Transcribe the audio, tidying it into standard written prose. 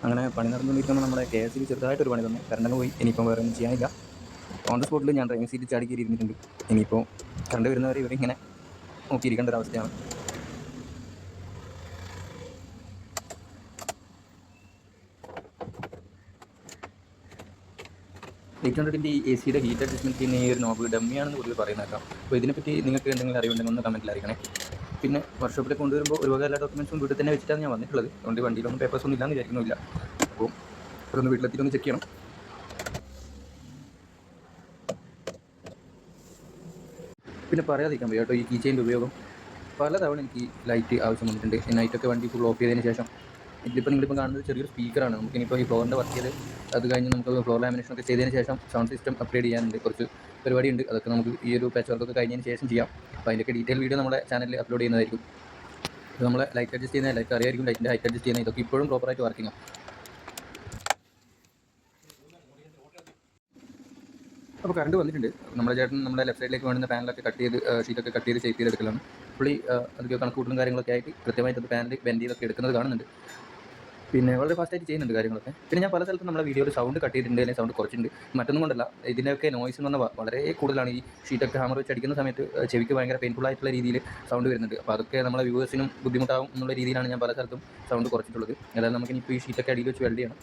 അങ്ങനെ പണി നടന്നുകൊണ്ടിരിക്കുമ്പോൾ നമ്മുടെ കെ എസ് സിയിൽ ചെറുതായിട്ടൊരു പണി തന്നു. കറണ്ടങ്ങ് പോയി. ഇനിയിപ്പം വേറെ ഒന്നും ചെയ്യാനില്ല. ഓൺ ദ സ്പോട്ടിൽ ഞാൻ ഡ്രൈവിംഗ് സീറ്റ് ചാടി കയറി ഇരുന്നിട്ടുണ്ട്. ഇനിയിപ്പോൾ കറണ്ട് വരുന്നവരെ ഇവരിങ്ങനെ നോക്കിയിരിക്കേണ്ട ഒരു അവസ്ഥയാണ്. എയ്റ്റ് ഹൺഡ്രഡിൻ്റെ ഈ എ സിയുടെ ഹീറ്റ് അഡ്ജസ്റ്റ്മെൻറ്റ് ചെയ്യുന്ന ഈ ഒരു നോബ് ഡമ്മിയാണെന്ന് കൂടുതൽ പറയുന്നേക്കാം. അപ്പോൾ ഇതിനെപ്പറ്റി നിങ്ങൾക്ക് എന്തെങ്കിലും അറിവുണ്ടെങ്കിൽ ഒന്ന് കമൻറ്റിൽ അറിയിക്കണേ. പിന്നെ വർക്ക്ഷോപ്പിൽ കൊണ്ടുവരുമ്പോൾ ഒരുപാട് എല്ലാ ഡോക്യുമെൻറ്റ്സും വീട്ടിൽ തന്നെ വെച്ചിട്ടാണ് ഞാൻ വന്നിട്ടുള്ളത്. അതുകൊണ്ട് വണ്ടിയിലൊന്നും പേപ്പേഴ്സ് ഒന്നും ഇല്ലാന്ന് വിചാരിക്കുന്നില്ല. അപ്പോൾ അതൊന്ന് വീട്ടിലെത്തിയിട്ടൊന്ന് ചെക്ക് ചെയ്യണം. പിന്നെ പറയാതിരിക്കാൻ വയ്യ കേട്ടോ, ഈ കീ ചെയിൻ്റെ ഉപയോഗം പലതവണ എനിക്ക് ലൈറ്റ് ആവശ്യം വന്നിട്ടുണ്ട്. നൈറ്റൊക്കെ വണ്ടി ഫുൾ ഓഫ് ചെയ്തതിന് ശേഷം. ഇതിലിപ്പോൾ നിങ്ങളിപ്പോൾ കാണുന്നത് ചെറിയൊരു സ്പീക്കറാണ്. നമുക്കിനിപ്പോൾ ഈ ഫ്ലോറിൻ്റെ വർക്ക് ചെയ്ത് അത് കഴിഞ്ഞ് നമുക്ക് ഫ്ലോർ ലാമിനേഷനൊക്കെ ചെയ്തതിന് ശേഷം സൗണ്ട് സിസ്റ്റം അപ്ഗ്രേഡ് ചെയ്യാനുണ്ട്. കുറച്ച് പരിപാടിയുണ്ട്. അതൊക്കെ നമുക്ക് ഈ ഒരു പാച്ച് വർക്കൊക്കെ കഴിഞ്ഞതിന് ശേഷം ചെയ്യാം. അപ്പോൾ അതിൻ്റെയൊക്കെ ഡീറ്റെയിൽ വീഡിയോ നമ്മുടെ ചാനലിൽ അപ്ലോഡ് ചെയ്യുന്നതായിരിക്കും. ഇത് നമ്മൾ ലൈറ്റ് അഡ്ജസ്റ്റ് ചെയ്യുന്ന ലൈറ്റ് അറിയായിരിക്കും, ലൈറ്റിൻ്റെ ഹൈറ്റ് അഡ്ജസ്റ്റ് ചെയ്യുന്ന ഇതൊക്കെ ഇപ്പോഴും പ്രോപ്പറായിട്ട് വർക്കിംഗ് ആണ്. അപ്പോൾ കറണ്ട് വന്നിട്ടുണ്ട്. നമ്മുടെ ചേട്ടൻ നമ്മുടെ ലെഫ്റ്റ് സൈഡിലേക്ക് വേണ്ടുന്ന പാനലൊക്കെ കട്ട് ചെയ്ത് ഷീറ്റൊക്കെ കട്ട് ചെയ്ത് ഷേപ്പ് ചെയ്തെടുക്കലാണ്. പുള്ളി അതൊക്കെ കണക്കൂട്ടലും കാര്യങ്ങളൊക്കെ ആയിട്ട് കൃത്യമായിട്ട് അത് പാനൽ ബെൻഡ് ചെയ്തൊക്കെ എടുക്കുന്നത് കാണുന്നുണ്ട്. പിന്നെ വളരെ ഫാസ്റ്റായിട്ട് ചെയ്യുന്നുണ്ട് കാര്യങ്ങളൊക്കെ. പിന്നെ ഞാൻ പല സ്ഥലത്തും നമ്മുടെ വീഡിയോയിൽ സൗണ്ട് കട്ട് ചെയ്തിട്ടുണ്ട്, അല്ലെങ്കിൽ സൗണ്ട് കുറച്ചിട്ടുണ്ട്. മറ്റൊന്നും കൊണ്ടല്ല, ഇതിൻ്റെയൊക്കെ നോയ്സ് എന്ന് പറഞ്ഞാൽ വളരെ കൂടുതലാണ്. ഈ ഷീറ്റൊക്കെ ഹാമർ വെച്ച് അടിക്കുന്ന സമയത്ത് ചെവിക്ക് ഭയങ്കര പെയിൻഫുൾ ആയിട്ടുള്ള രീതിയിൽ സൗണ്ട് വരുന്നുണ്ട്. അപ്പോൾ അതൊക്കെ നമ്മളെ വ്യൂവേഴ്സിനും ബുദ്ധിമുട്ടാകും എന്നുള്ള രീതിയിലാണ് ഞാൻ പല സ്ഥലത്തും സൗണ്ട് കുറച്ചിട്ടുള്ളത്. അതായത് നമുക്കിനിപ്പോൾ ഈ ഷീറ്റൊക്കെ അടിയിൽ വെച്ച് വെൽഡ് ചെയ്യണം.